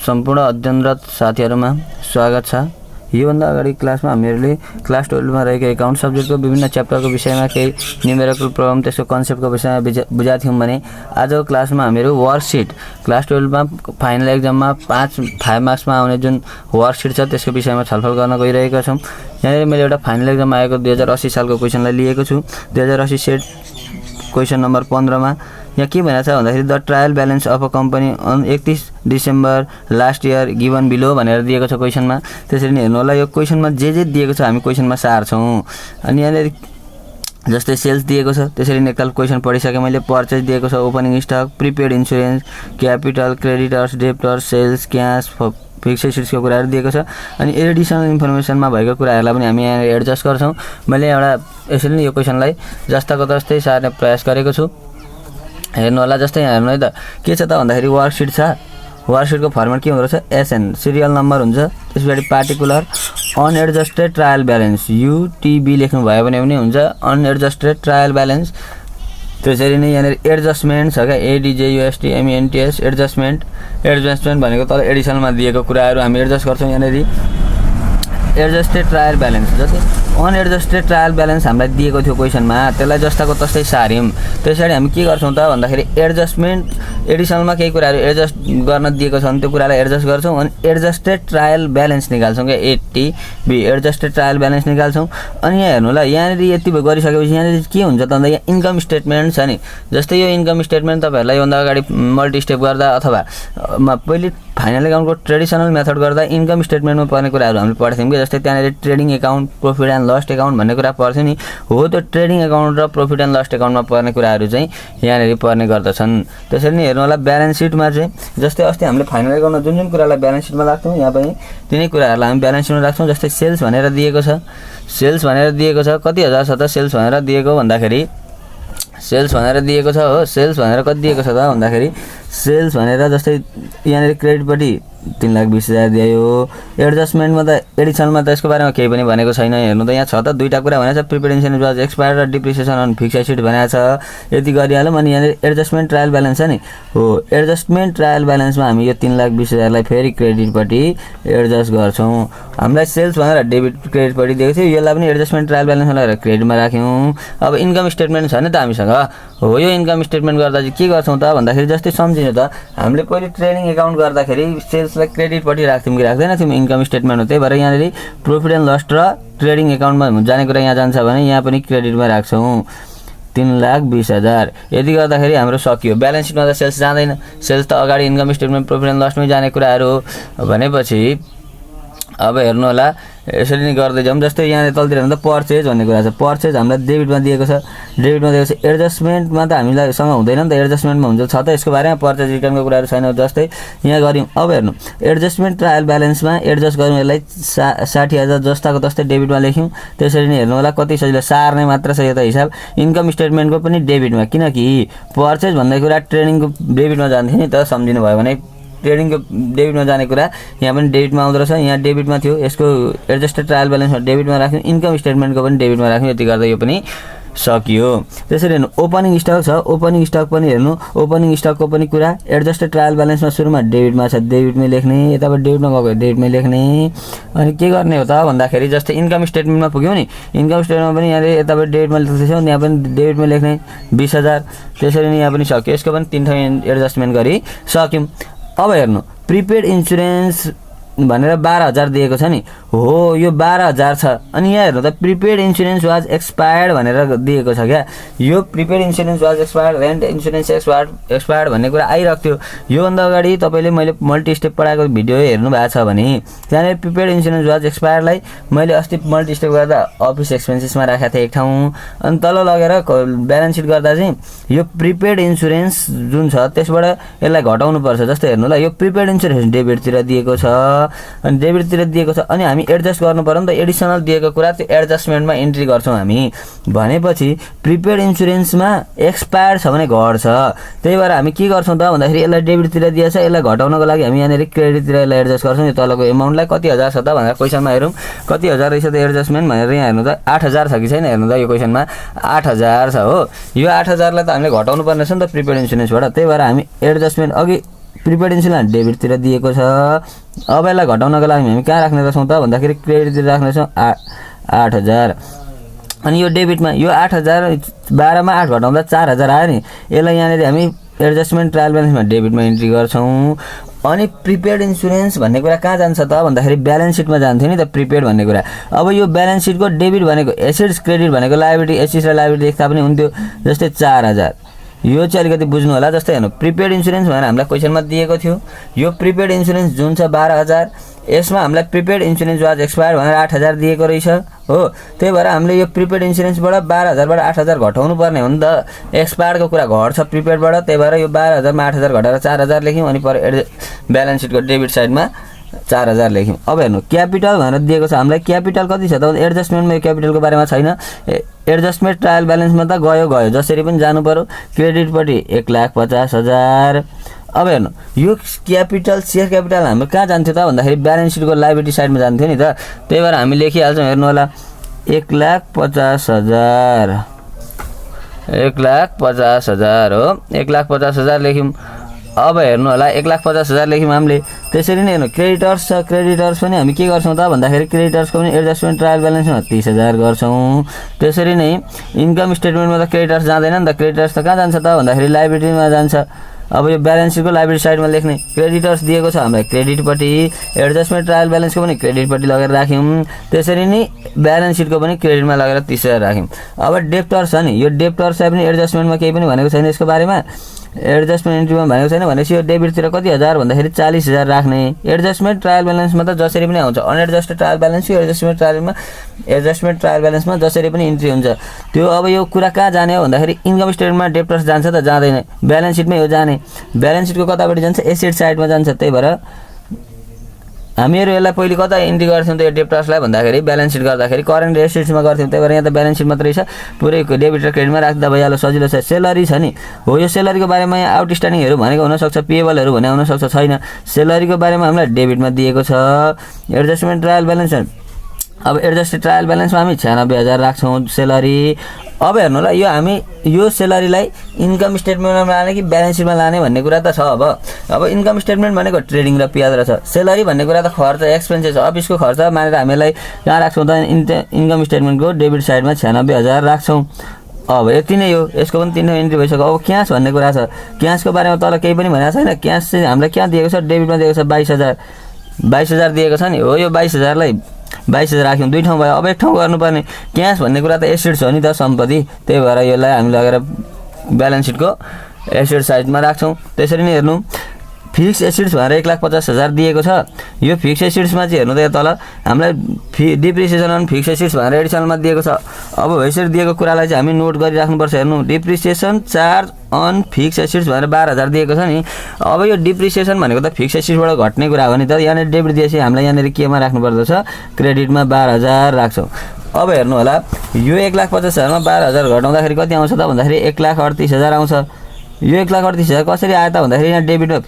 सम्पूर्ण अध्ययनरत साथीहरुमा स्वागत छ। योभन्दा अगाडि क्लासमा हामीहरूले क्लास 12 मा रहेको एकाउन्ट सब्जेक्टको विभिन्न च्याप्टरको विषयमा केही न्युमेरिकल प्रब्लम त्यसको कन्सेप्टको विषयमा बुझाएको थियौं भने आजको क्लासमा हामीहरू वर्कशीट क्लास 12 मा फाइनल एक्जाममा 5 मार्क्समा आउने जुन वर्कशीट छ त्यसको विषयमा छलफल गर्न गइरहेका छौं। यहाँ मैले एउटा फाइनल एक्जाममा आएको 2080 सालको क्वेशनलाई लिएको छु। 2080 सेट क्वेशन नम्बर 15 मा यहाँ के भनेको छ भन्दाखेरि the trial balance of a company on 31 December last year given below भनेर दिएको छ क्वेशनमा। त्यसरी नै हेर्नु होला यो क्वेशनमा जे दिएको छ हामी क्वेशनमा सार्छौं। अनि यहाँ जस्तै सेल्स दिएको छ त्यसरी नै एकताल क्वेशन पढिसके मैले। पर्चेज दिएको छ, opening stock, prepaid insurance, capital, creditors, debtors, sales, cash, fixed एसेट्सको कुराहरु दिएको छ। अनि एडिसनल इन्फर्मेसनमा भएको कुराहरुलाई पनि हामी यहाँ एडजस्ट गर्छौं। मैले एउटा यसरी नै यो क्वेशनलाई जस्ताको तस्तै सार्ने प्रयास गरेको छु। हेर्नु होला जस्तै यहाँ हेर्नु है त के छ त भन्दाखेरि वर्कशीट छ। वर्कशीटको फर्मेट के हुँदो रहेछ एसएन सिरियल नम्बर हुन्छ, त्यसपछि पार्टिकुलर अनएडजस्टेड ट्रायल ब्यालेन्स युटीबी लेख्नु भयो भने पनि हुन्छ अनएडजस्टेड ट्रायल ब्यालेन्स। त्यसरी नै यहाँ एडजस्टमेन्ट छ क्या एडीजेयुएसटीएमएनटीएस एडजस्टमेन्ट भनेको तल एडिसनलमा दिएको कुराहरु हामी एडजस्ट गर्छौं। यहाँ एडजस्टेड ट्रायल ब्यालेन्स जस्तै अनएडजस्टेड ट्रायल ब्यालेन्स हामीलाई दिएको थियो क्वेशनमा, त्यसलाई जस्ताको तस्तै सार्यौं। त्यसैले हामी के गर्छौं त भन्दाखेरि एडजस्टमेन्ट एडिसनलमा केही कुराहरु एडजस्ट गर्न दिएको छ भने त्यो कुरालाई एडजस्ट गर्छौं अनि एडजस्टेड ट्रायल ब्यालेन्स निकाल्छौं के एटीबी एडजस्टेड ट्रायल ब्यालेन्स निकाल्छौं। अनि यहाँ हेर्नु होला यहाँ यति गरिसकेपछि यहाँ के हुन्छ त भन्दा यहाँ इन्कम स्टेटमेन्ट छ नि। जस्तै यो इन्कम स्टेटमेन्ट तपाईहरुलाई योभन्दा अगाडि मल्टी स्टेप गर्दा अथवा पहिले फाइनल एकाउन्टको ट्रेडिसनल मेथड गर्दा इन्कम स्टेटमेन्टमा पर्ने कुराहरु हामीले पढ्थ्यौं के। जस्तै त्यहाँ trading account, profit and lost account भन्ने कुरा पर्थ्यो नि। हो त्यो ट्रेडिङ एकाउन्ट र प्रॉफिट एन्ड लस्ट एकाउन्टमा पर्ने कुराहरु चाहिँ यहाँ पर्ने गर्दछन्। त्यसैले नै हेर्नु होला ब्यालेन्स सिटमा चाहिँ जस्तै अस्ति हामीले फाइनल एकाउन्टमा जुन कुरालाई ब्यालेन्स सिटमा राख्थ्यौं यहाँ पनि तिनै कुराहरुलाई हामी ब्यालेन्स सिटमा राख्छौं। जस्तै सेल्स भनेर दिएको छ, सेल्स भनेर दिएको छ कति हजार छ त सेल्स भनेर दिएको भन्दाखेरि सेल्स भनेर दिएको छ हो। सेल्स भनेर कति दिएको छ त भन्दाखेरि सेल्स भनेर जस्तै यहाँ क्रेडिटपट्टि 3,20,000 दियो। एडजस्टमेन्टमा त एडिसनलमा त यसको बारेमा केही पनि भनेको छैन। हेर्नु त यहाँ छ त दुईटा कुरा भनेको छ प्रिपेड इन्स्योरेन्स वाज एक्सपायर्ड र डिप्रिसिएसन अन फिक्स्ड एसेट भनेको छ। यति गरिहालौं। अनि यहाँ एडजस्टमेन्ट ट्रायल ब्यालेन्स छ नि हो। एडजस्टमेन्ट ट्रायल ब्यालेन्समा हामी यो 3,20,000 लाई फेरि क्रेडिटपट्टि एडजस्ट गर्छौं। हामीलाई सेल्स भनेर डेबिट क्रेडिटपट्टि दिएको थियो, यसलाई पनि एडजस्टमेन्ट ट्रायल ब्यालेन्समा लगाएर क्रेडिटमा राख्यौं। अब इन्कम स्टेटमेन्ट छ नि त हामीसँग हो। यो इन्कम स्टेटमेन्ट गर्दा चाहिँ के गर्छौं त भन्दाखेरि जस्तै सम्झिनु त हामीले पहिले ट्रेडिङ एकाउन्ट गर्दाखेरि सेल्सलाई क्रेडिटपट्टि राख्थ्यौं कि राख्दैन थियौं इन्कम स्टेटमेन्ट हो। त्यही भएर यहाँ प्रॉफिट एन्ड लस्ट र ट्रेडिङ एकाउन्टमा जाने कुरा यहाँ जान्छ भने यहाँ पनि क्रेडिटमा राख्छौं 3,20,000। यदि गर्दाखेरि हाम्रो सकियो। ब्यालेन्स सिटमा त सेल्स जाँदैन, सेल्स त अगाडि इन्कम स्टेटमेन्ट प्रॉफिट एन्ड लस्टमै जाने कुराहरु हो भनेपछि अब हेर्नु होला यसरी नै गर्दै जाउँ। जस्तै यहाँ तलतिर भन्दा पर्चेज भन्ने कुरा छ। पर्चेज हामीलाई डेबिटमा दिएको छ, डेबिटमा दिएको छ। एडजस्टमेन्टमा त हामीलाई सँग हुँदैन नि त, एडजस्टमेन्टमा हुन्छ छ त यसको बारेमा पर्चेज रिटर्नको कुराहरु छैन। जस्तै यहाँ गर्यौं। अब हेर्नु एडजस्टमेन्ट ट्रायल ब्यालेन्समा एडजस्ट गर्नु यसलाई 60,000 जस्ताको तस्तै डेबिटमा लेख्यौं। त्यसरी नै हेर्नु होला कति सजिलो सार्ने मात्र छ यो त हिसाब। इन्कम स्टेटमेन्टको पनि डेबिटमा, किनकि पर्चेज भन्ने कुरा ट्रेडिङको डेबिटमा जान्थ्यो नि त सम्झिनु भयो भने। ट्रेडिङको डेबिटमा जाने कुरा यहाँ पनि डेबिटमा आउँदो रहेछ। यहाँ डेबिटमा थियो, यसको एडजस्टेड ट्रायल ब्यालेन्समा डेबिटमा राख्यौं। इन्कम स्टेटमेन्टको पनि डेबिटमा राख्यौं। यति गर्दा यो पनि सकियो। त्यसरी हेर्नु ओपनिङ स्टक छ। ओपनिङ स्टक पनि हेर्नु, ओपनिङ स्टकको पनि कुरा एडजस्टेड ट्रायल ब्यालेन्समा सुरुमा डेबिटमा छ, डेबिटमै लेख्ने। यताबाट डेबिटमा गएको डेबिटमै लेख्ने। अनि के गर्ने हो त भन्दाखेरि जस्तै इन्कम स्टेटमेन्टमा पुग्यौं नि, इन्कम स्टेटमेन्टमा पनि यहाँ यताबाट डेबिटमा लेख्दैछौं, यहाँ पनि डेबिटमै लेख्ने 20,000। त्यसरी नै यहाँ पनि सक्यो। यसको पनि 3 ठाउँ एडजस्टमेन्ट गरी सक्यौं। अब हेर्नु प्रिपेड इन्स्योरेन्स भनेर 12,000 दिएको छ नि हो। यो 12,000 छ। अनि यहाँ हेर्नु त प्रिपेड इन्स्योरेन्स वाज एक्सपायर्ड भनेर दिएको छ क्या। यो prepaid insurance was expired, rent insurance expired भन्ने कुरा आइरहेको थियो। योभन्दा अगाडि तपाईले मैले मल्टी स्टेप पढाएको भिडियो हेर्नु भएको छ भने त्यहाँ प्रिपेड इन्स्योरेन्स वाज एक्सपायर्डलाई मैले अस्ति मल्टी स्टेप गर्दा अफिस एक्सपेन्सेसमा राखेको थिएँ एक ठाउँ। अनि तल लगेर ब्यालेन्स सिट गर्दा चाहिँ यो प्रिपेड इन्स्योरेन्स जुन छ त्यसबाट यसलाई घटाउनु पर्छ। जस्तै हेर्नु ल यो प्रिपेड इन्स्योरेन्स डेबिटतिर दिएको छ अनि डेबिटतिर दिएको छ। अनि हामी एडजस्ट गर्नु पर्यो नि त, एडिसनल दिएको कुरा त्यो एडजस्टमेन्टमा एन्ट्री गर्छौं हामी। भनेपछि प्रिपेड इन्स्योरेन्समा एक्सपायर छ भने घट्छ। त्यही भएर हामी के गर्छौं त भन्दाखेरि यसलाई डेबिटतिर दिएछ, यसलाई घटाउनको लागि हामी यहाँ क्रेडिटतिर यसलाई एडजस्ट गर्छौं। यो तलको एमाउन्टलाई कति हजार छ त भनेर क्वेशनमा हेरौं कति हजार रहेछ त एडजस्टमेन्ट भनेर। यहाँ हेर्नु त 8,000 छ कि छैन हेर्नु त यो क्वेशनमा 8,000 छ हो। यो 8,000 लाई त हामीले घटाउनु पर्ने छ नि त प्रिपेड इन्स्योरेन्सबाट। त्यही भएर हामी एडजस्टमेन्ट अघि प्रिपेड इन्सुरेन्स डेबिटतिर दिएको छ। अब यसलाई घटाउनको लागि हामी कहाँ राख्ने रहेछौँ त भन्दाखेरि क्रेडिटतिर राख्ने छौँ 8,000। अनि यो डेबिटमा यो 8,000 12मा 8 घटाउँदा 4,000 आयो नि, यसलाई यहाँनिर हामी एडजस्टमेन्ट ट्रायल ब्यालेन्समा डेबिटमा इन्ट्री गर्छौँ। अनि प्रिपेड इन्सुरेन्स भन्ने कुरा कहाँ जान्छ त भन्दाखेरि ब्यालेन्स सिटमा जान्थ्यो नि त प्रिपेड भन्ने कुरा। अब यो ब्यालेन्स सिटको डेबिट भनेको एसेट्स, क्रेडिट भनेको लायबिलिटी, एसेट्स र लायबिलिटी देख्दा पनि हुन्थ्यो। जस्तै 4,000 यो चाहिँ अलिकति बुझ्नु होला। जस्तै हेर्नु प्रिपेड इन्सुरेन्स भनेर हामीलाई क्वेसनमा दिएको थियो। यो प्रिपेड इन्सुरेन्स जुन छ 12,000, यसमा हामीलाई प्रिपेड इन्सुरेन्स वाज एक्सपायर्ड भनेर 8,000 दिएको रहेछ हो। त्यही भएर हामीले यो प्रिपेड इन्सुरेन्सबाट 12,000बाट 8,000 घटाउनु पर्ने हो नि त। एक्सपायर्डको कुरा घट्छ प्रिपेडबाट, त्यही भएर यो 12,000मा 8,000 घटाएर 4,000 लेख्यौँ। अनि पर ब्यालेन्स सिटको डेबिट साइडमा 4,000 लेख्यौँ। अब हेर्नु क्यापिटल भनेर दिएको छ हामीलाई। क्यापिटल कति छ त एडजस्टमेन्टमा यो क्यापिटलको बारेमा छैन। एडजस्टमेन्ट ट्रायल ब्यालेन्समा त गयो जसरी पनि जानु पर्यो। क्रेडिटपट्टि 1,50,000। अब हेर्नु यो क्यापिटल सेयर क्यापिटल हाम्रो कहाँ जान्थ्यो त भन्दाखेरि ब्यालेन्स सिटको लायबिलिटी साइडमा जान्थ्यो नि त। त्यही भएर हामी लेखिहाल्छौँ। हेर्नु होला 1,50,000 1,50,000 हो। 1,50,000 लेख्यौँ। अब हेर्नु होला 1,50,000 लेख्यौँ हामीले। त्यसरी नै हेर्नु क्रेडिटर्स छ। क्रेडिटर्स पनि हामी के गर्छौँ त भन्दाखेरि क्रेडिटर्सको पनि एडजस्टमेन्ट ट्रायल ब्यालेन्समा 30,000 गर्छौँ। त्यसरी नै इन्कम स्टेटमेन्टमा त क्रेडिटर्स जाँदैन नि त। क्रेडिटर्स त कहाँ जान्छ त भन्दाखेरि लायबिलिटीमा जान्छ। अब यो ब्यालेन्स सिटको लायबिलिटी साइडमा लेख्ने क्रेडिटर्स दिएको छ हामीलाई क्रेडिटपट्टि, एडजस्टमेन्ट ट्रायल ब्यालेन्सको पनि क्रेडिटपट्टि लगेर राख्यौँ। त्यसरी नै ब्यालेन्स सिटको पनि क्रेडिटमा लगेर 30,000 राख्यौँ। अब डेप्टर्स छ नि, यो डेप्टर्सलाई पनि एडजस्टमेन्टमा केही पनि भनेको छैन यसको बारेमा। एडजस्टमेन्ट इन्ट्रीमा भनेको छैन भनेपछि यो डेबिटतिर कति हजार भन्दाखेरि 40,000 राख्ने। एडजस्टमेन्ट ट्रायल ब्यालेन्समा त जसरी पनि आउँछ। अनएडजस्टेड ट्रायल ब्यालेन्स यो एडजस्टमेन्ट ट्रायल ब्यालेन्समा जसरी पनि इन्ट्री हुन्छ त्यो। अब यो कुरा कहाँ जाने हो भन्दाखेरि इन्कम स्टेटमेन्टमा डेप्टर्स जान्छ त जाँदैन, ब्यालेन्स सिटमै हो जाने। ब्यालेन्स सिटको कतापट्टि जान्छ एसेट साइडमा जान्छ। त्यही भएर हामीहरू यसलाई पहिले कता इन्ट्री गर्थ्यौँ त यो डेप्टर्सलाई भन्दाखेरि ब्यालेन्स सिट गर्दाखेरि करेन्ट एसेट्समा गर्थ्यौँ। त्यही भएर यहाँ त ब्यालेन्स सिट मात्रै छ, पुरै डेबिट र क्रेडिटमा राख्दा भइहाल्यो, सजिलो छ। सेलरी छ नि हो, यो सेलरीको बारेमा यहाँ आउटस्ट्यान्डिङहरू भनेको हुनसक्छ, पेएबलहरू भने हुनसक्छ, छैन। सेलरीको बारेमा हामीलाई डेबिटमा दिएको छ। एडजस्टमेन्ट ट्रायल ब्यालेन्स अब एडजस्टेड ट्रायल ब्यालेन्समा हामी 96,000 राख्छौँ सेलरी। अब हेर्नु ल यो हामी यो सेलरीलाई इन्कम स्टेटमेन्टमा लाने कि ब्यालेन्स सिटमा लाने भन्ने कुरा त छ। अब इन्कम स्टेटमेन्ट भनेको ट्रेडिङ र पियाज रहेछ। सेलरी भन्ने कुरा त खर्च एक्सपेन्सेस अफिसको खर्च मानेर हामीलाई कहाँ राख्छौँ त इन्कम स्टेटमेन्टको डेबिट साइडमा 96,000 राख्छौँ। अब यति नै हो, यसको पनि 3 इन्ट्री भइसक्यो। अब क्यास भन्ने कुरा छ। क्यासको बारेमा तल केही पनि भनेको छैन। क्यास चाहिँ हामीलाई कहाँ दिएको छ डेबिटमा दिएको छ 22,000 दिएको छ नि हो। यो 22,000लाई 22,000 राख्यौँ, 2 ठाउँ भयो। अब 1 ठाउँ गर्नुपर्ने क्यास भन्ने कुरा त एसेट्स हो नि त, सम्पत्ति। त्यही भएर यसलाई हामी लगेर ब्यालेन्स सिटको एसेट साइडमा राख्छौँ। त्यसरी नै हेर्नु फिक्स एसेट्स भनेर 1,50,000 दिएको छ। यो फिक्स एसेट्समा चाहिँ हेर्नु त यो तल हामीलाई डिप्रिसिएसन अन फिक्स एसेट्स भनेर एडिसनलमा दिएको छ। अब यसरी दिएको कुरालाई चाहिँ हामी नोट गरिराख्नुपर्छ। हेर्नु depreciation charge on fix assets भनेर 12,000 दिएको छ नि। अब यो डिप्रिसिएसन भनेको त फिक्स एसेट्सबाट घट्ने कुरा हो नि त। यहाँनिर डेबिट दिएपछि हामीलाई यहाँनिर केमा राख्नुपर्दछ क्रेडिटमा 12,000 राख्छौँ। अब हेर्नु होला यो 1,50,000मा 12,000 घटाउँदाखेरि कति आउँछ त भन्दाखेरि 1,38,000 आउँछ। यो 1,38,000 कसरी आयो त भन्दाखेरि यहाँ डेबिटमा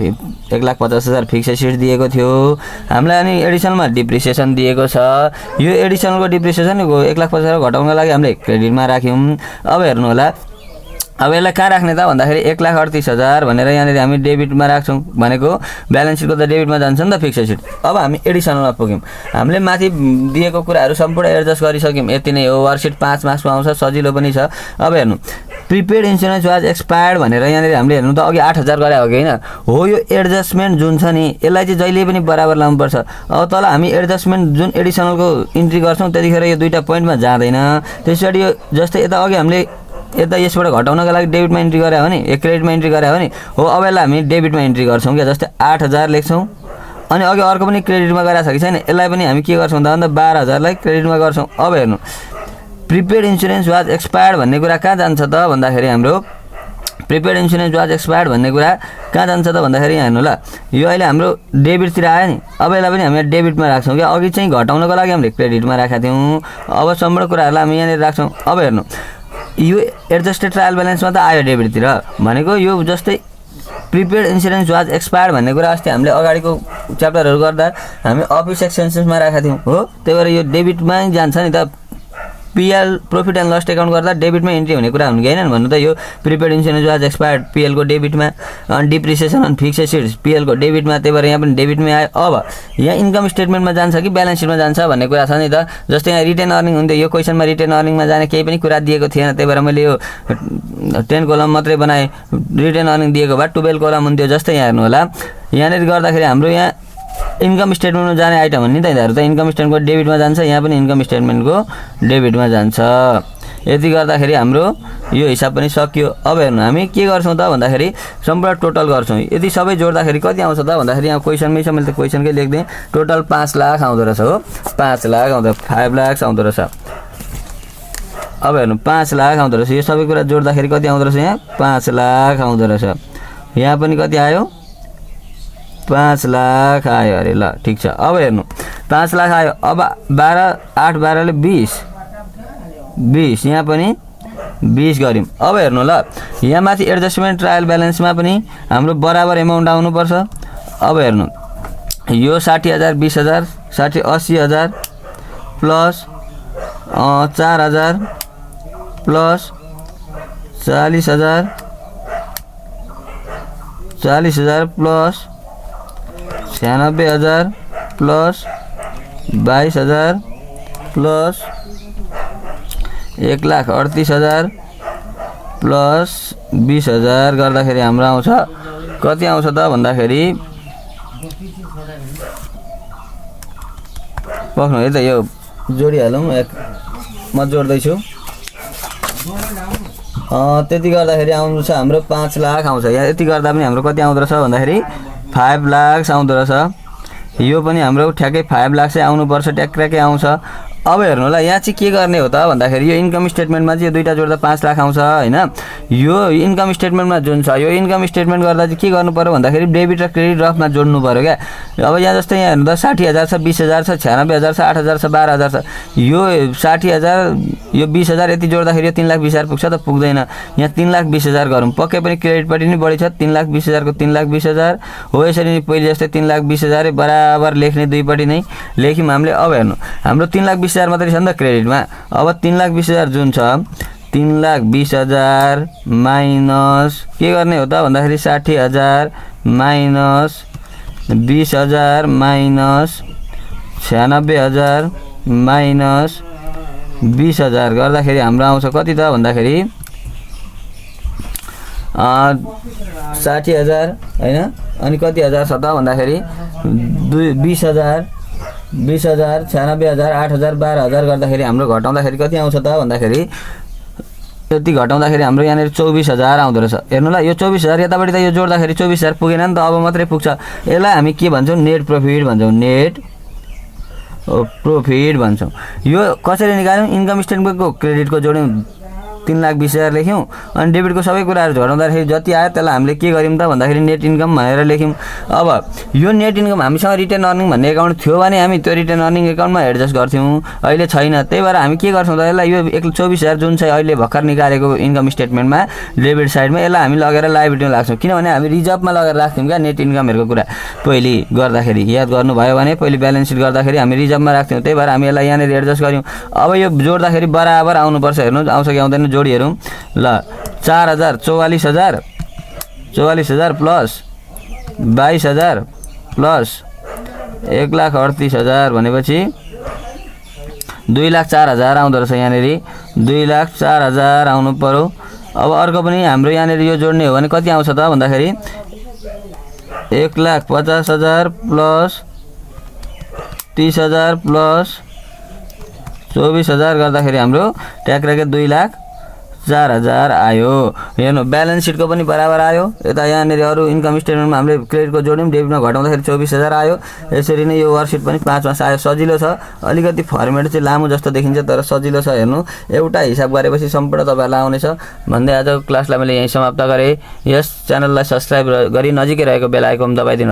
1,50,000 फिक्स एसेट दिएको थियो हामीलाई। अनि एडिसनलमा डिप्रिसिएसन दिएको छ। यो एडिसनलको डिप्रिसिएसन 1,50,000 घटाउनको लागि हामीले क्रेडिटमा राख्यौँ। अब हेर्नु होला अब यसलाई कहाँ राख्ने त भन्दाखेरि 1,38,000 भनेर यहाँनिर हामी डेबिटमा राख्छौँ भनेको ब्यालेन्स सिटको त डेबिटमा जान्छ नि त फिक्स एसेट। अब हामी एडिसनलमा पुग्यौँ। हामीले माथि दिएको कुराहरू सम्पूर्ण एडजस्ट गरिसक्यौँ। यति नै हो। वर्कसिट 5 मार्क्समा आउँछ, सजिलो पनि छ। अब हेर्नु प्रिपेड इन्सुरेन्स वाज एक्सपायर्ड भनेर यहाँनिर हामीले हेर्नु त अघि 8,000 गरे हो कि होइन हो। यो एडजस्टमेन्ट जुन छ नि यसलाई चाहिँ जहिले पनि बराबर लाउनुपर्छ। अब तल हामी एडजस्टमेन्ट जुन एडिसनलको इन्ट्री गर्छौँ त्यतिखेर यो 2टा पोइन्टमा जाँदैन। त्यसरी यो जस्तै यता अघि हामीले यता यसबाट घटाउनको लागि डेबिटमा इन्ट्री गरे हो नि, क्रेडिटमा इन्ट्री गरे हो नि हो। अब यसलाई हामी डेबिटमा इन्ट्री गर्छौँ क्या। जस्तै 8,000 लेख्छौँ। अनि अघि अर्को पनि क्रेडिटमा गराएको छ कि छैन, यसलाई पनि हामी के गर्छौँ त भन्दा 12,000लाई क्रेडिटमा गर्छौँ। अब हेर्नु प्रिपेड इन्सुरेन्स वाज एक्सपायर्ड भन्ने कुरा कहाँ जान्छ त भन्दाखेरि हाम्रो प्रिपेड इन्सुरेन्स वाज एक्सपायर्ड भन्ने कुरा कहाँ जान्छ त भन्दाखेरि यहाँ हेर्नु ल यो अहिले हाम्रो डेबिटतिर आयो नि। अब यसलाई पनि हामी डेबिटमा राख्छौँ क्या। अघि चाहिँ घटाउनको लागि हामीले क्रेडिटमा राखेका थियौँ। अब सम्पूर्ण कुराहरूलाई हामी यहाँनिर राख्छौँ। अब हेर्नु यो एडजस्टेड ट्रायल ब्यालेन्समा त आयो डेबिटतिर भनेको यो जस्तै प्रिपेड इन्सुरेन्स वाज एक्सपायर्ड भन्ने कुरा अस्ति हामीले अगाडिको च्याप्टरहरू गर्दा हामी अफिस एक्सपेन्सेसमा राखेका थियौँ हो। त्यही भएर यो डेबिटमा जान्छ नि त PL profit and loss account गर्दा डेबिटमा एन्ट्री हुने कुरा हुनु कि हैन भन्नु त यो prepaid insurance was expired PL को डेबिटमा अनि depreciation on fix assets PL को डेबिटमा त्यही भएर यहाँ पनि डेबिटमै आयो अब यहाँ इन्कम स्टेटमेन्टमा जान्छ कि ब्यालेन्स सिटमा जान्छ भन्ने कुरा छ नि त जस्तै यहाँ रिटेन अर्निङ हुन्थ्यो यो क्वेसनमा रिटेन अर्निङमा जाने केही पनि कुरा दिएको थिएन त्यही भएर मैले यो 10 कोलम मात्रै बनाएँ रिटेन अर्निङ दिएको भए 12 कोलम हुन्थ्यो जस्तै यहाँ हेर्नु होला यहाँनिर गर्दाखेरि हाम्रो यहाँ इन्कम स्टेटमेन्टमा जाने आइटम हो नि त यिनीहरू त इन्कम स्टेटमेन्टको डेबिटमा जान्छ यहाँ पनि इन्कम स्टेटमेन्टको डेबिटमा जान्छ यति गर्दाखेरि हाम्रो यो हिसाब पनि सकियो अब हेर्नु हामी के गर्छौँ त भन्दाखेरि सम्पूर्ण टोटल गर्छौँ यति सबै जोड्दाखेरि कति आउँछ त भन्दाखेरि यहाँ क्वेसनमै छ मैले त क्वेसनकै लेख्दै टोटल 5 लाख आउँदो रहेछ हो 5 लाख आउँदो 5 लाख आउँदो रहेछ अब हेर्नु 5 लाख आउँदो रहेछ यो सबै कुरा जोड्दाखेरि कति आउँदो रहेछ यहाँ 5 लाख आउँदो रहेछ यहाँ पनि कति आयो 5 लाख आयो अरे ल ठीक छ अब हेर्नु 5 लाख आयो अब 12 8 12 ले 20 यहाँ पनि 20 गर्यौं अब हेर्नु ल यहाँ माथि एडजस्टमेन्ट ट्रायल ब्यालेन्समा पनि हाम्रो बराबर एमाउन्ट आउनुपर्छ अब हेर्नु यो 60000 20000 60 80000 plus 4000 plus 40000 plus 96000 plus 22000 plus 1,38,000 plus 20,000 गर्दाखेरि हाम्रो आउँछ कति आउँछ त भन्दाखेरि पक्नु है त यो जोडिहालौँ म जोड्दैछु त्यति गर्दाखेरि आउँछ हाम्रो 5 लाख आउँछ यहाँ यति गर्दा पनि हाम्रो कति आउँदो रहेछ भन्दाखेरि 5 लाख आउँदो रहेछ यो पनि हाम्रो ठ्याक्कै 5 लाख चाहिँ आउनुपर्छ ट्याक्कै आउँछ अब हेर्नु होला यहाँ चाहिँ के गर्ने हो त भन्दाखेरि यो इन्कम स्टेटमेन्टमा चाहिँ यो दुईटा जोड्दा 5 लाख आउँछ हैन यो इन्कम स्टेटमेन्टमा जुन छ यो इन्कम स्टेटमेन्ट गर्दा चाहिँ के गर्नु पर्यो भन्दाखेरि डेबिट र क्रेडिट रफमा जोड्नु पर्यो क्या अब यहाँ जस्तै यहाँ हेर्नु त 60000 छ 20000 छ 96000 छ 8000 छ 12000 छ यो 60000 यो 20000 यति जोड्दाखेरि यो 3,20,000 पुग्छ त पुग्दैन यहाँ 3,20,000 गरौँ पक्कै पनि क्रेडिटपट्टि नै बढी छ 3,20,000 को 3,20,000 हो यसरी नै पहिले जस्तै 3,20,000 बराबर लेख्ने दुईपट्टि नै लेख्यौँ हामीले अब हेर्नु हाम्रो 3,20,000 मात्रै छ नि त क्रेडिटमा अब 3,20,000 जुन छ 3,20,000 माइनस के गर्ने हो त भन्दाखेरि 60,000 माइनस 20,000 माइनस 96,000 माइनस 20,000 गर्दाखेरि हाम्रो आउँछ कति त भन्दाखेरि 60,000 हैन अनि कति हजार छ त भन्दाखेरि 20,000 20,000 96,000 8,000 12,000 गर्दाखेरि हाम्रो घटाउँदाखेरि कति आउँछ त भन्दाखेरि यति घटाउँदाखेरि हाम्रो यहाँनिर 24,000 आउँदो रहेछ हेर्नु ल यो 24,000 यतापट्टि त यो जोड्दाखेरि 24,000 पुगेन नि त अब मात्रै पुग्छ यसलाई हामी के भन्छौँ नेट प्रॉफिट भन्छौँ नेट प्रॉफिट भन्छौँ यो कसरी निकाल्यौँ इन्कम स्टेटमेन्टको क्रेडिटको जोड्यौँ 3,20,000 लेख्यौँ अनि डेबिटको सबै कुराहरू झोडाउँदाखेरि जति आयो त्यसलाई हामीले के गर्यौँ त भन्दाखेरि नेट इन्कम भनेर लेख्यौँ अब यो नेट इन्कम हामीसँग रिटेन अर्निङ भन्ने एकाउन्ट थियो भने हामी त्यो रिटेन अर्निङ एकाउन्टमा एडजस्ट गर्थ्यौँ अहिले छैन त्यही भएर हामी के गर्छौँ त यसलाई यो 24,000 जुन चाहिँ अहिले भर्खर निकालेको इन्कम स्टेटमेन्टमा डेबिट साइडमा यसलाई हामी लगेर लायबिलिटीमा लाग्छौँ किनभने हामी रिजर्भमा लगेर राख्थ्यौँ क्या नेट इन्कमहरूको कुरा पहिले गर्दाखेरि याद गर्नुभयो भने पहिले ब्यालेन्स सिट गर्दाखेरि हामी रिजर्भमा राख्थ्यौँ त्यही भएर हामी यसलाई यहाँनिर एडजस्ट गऱ्यौँ अब यो जोड्दाखेरि बराबर आउनुपर्छ हेर्नु आउँछ कि आउँदैन जोडी हेरौँ ल 4,000 44,000 प्लस 22,000 प्लस 1,38,000 भनेपछि 2,04,000 आउँदो रहेछ यहाँनिर 2,04,000 आउनु पर्यो अब अर्को पनि हाम्रो यहाँनिर यो जोड्ने हो भने कति आउँछ त भन्दाखेरि 1,50,000 प्लस 30,000 प्लस 24,000 गर्दाखेरि हाम्रो ट्याक्राके 2,04,000 आयो हेर्नु ब्यालेन्स सिटको पनि बराबर आयो यता यहाँनिर अरू इन्कम स्टेटमेन्टमा हामीले क्रेडिटको जोड्यौँ डेबिटमा घटाउँदाखेरि 24,000 आयो यसरी नै यो वर्कसिट पनि 5मा आयो सजिलो छ अलिकति फर्मेट चाहिँ लामो जस्तो देखिन्छ तर सजिलो छ हेर्नु एउटा हिसाब गरेपछि सम्पूर्ण तपाईहरुलाई आउनेछ भन्दै आजको क्लासलाई मैले यही समाप्त गरेँ यस च्यानललाई सब्स्क्राइब गरी नजिकै रहेको बेल आइकन दबाइदिनु